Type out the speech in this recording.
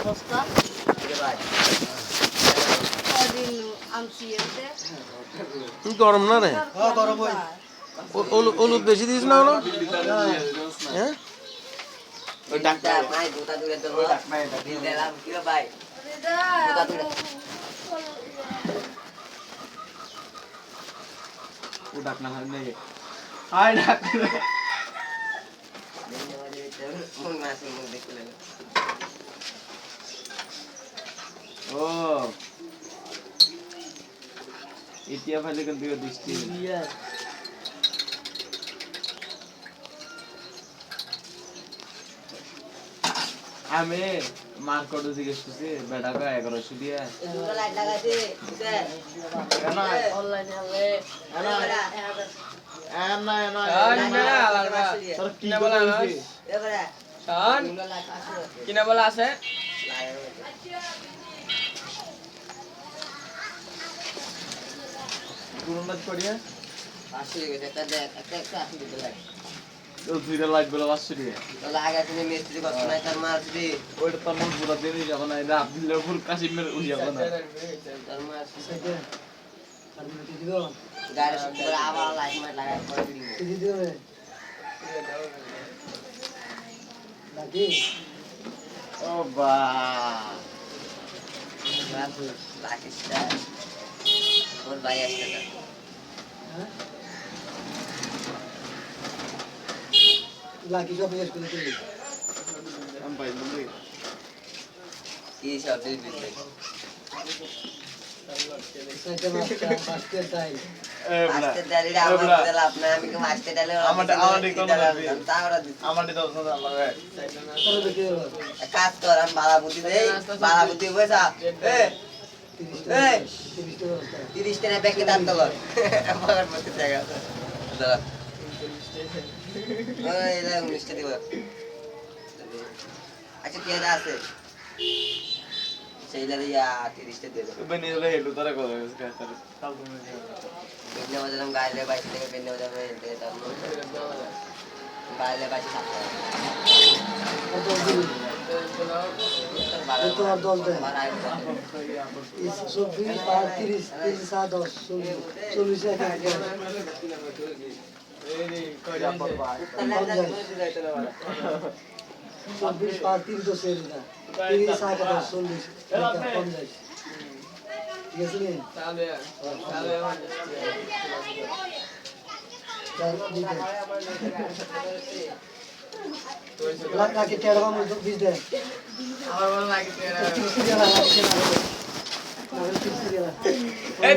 বস্তা কদিন আনছি এতে গরম না রে গরম হয় হলুদ বেশি দিস না হলো হ্যাঁ ওই ডাক্তার নাই দুটা দূরে তো ওই ডাক্তার নাই দিল দিলাম কি ভাই দুটা দূরে ও ডাক্তার নাই হাই ডাক্তার মন মাসে মুখ দেখলে ও ইতিয়া ফাইলে কোন দিকে দৃষ্টি আমি মার কোড জিজ্ঞেস করছি বেটা কা 1100 দিয়া দুটো লাইট লাগাইছে স্যার কেন অনলাইনে হবে না তোর কি এ বলা বড়া শান দুটো লাইট আছে কিনা বলা আছে পুরোনাথ করিয়া আসে গেছে একটা দেখ একটা আসে দুটো লাইট তো দুইটা লাইট গুলো 500 দিয়া তো লাগাইছে মিস্ত্রি কত নাই তার মারছি ওইটা তো মন পুরো দিনই যখন আই রাত দিলে ফুল কাশিমের উই যাব না তার মারছি গাড়ি শুনতে আবার লাইট মার লাগাই করে দিব ও বা পাকিস্তান ওর ভাই আসছে না আমি ভাই বলি কি সব দিবি এ বলা আজকে ডালি আমার দিলা আপনি আমি কি আজকে ডালি আমারটা কোন দিবি তাওরা দিছি আমারটা দাও দাও লাগে কাজ কর আমি বালাবুতি দেই বালাবুতি পয়সা এ 30 টাকা ব্যাকে দান তো কর আমার মধ্যে জায়গা আছে দাঁড়া ওই এটা 19 টাকা দিব আচ্ছা কে আছে সেইলা দিয়া 30 টাকা দে বেনি হলে হেলু তারা কথা কাল তুমি বেন্নে বাজালাম গাইলে 22 টাকা বেন্নে বাজালাম দে দাম গাইলে 22 টাকা তো আর 10 দেয় 24 আর 30 30 10 40 এই কইরা পড়বা 24 আর 3 তো সেল না 30 আর 40 কম যায় ঠিক আছে নি তাহলে লাকে টেড়া মো বিজ দে আমার ভালো লাগে কিস্তি দেলা লাগে না 30 দেলা এই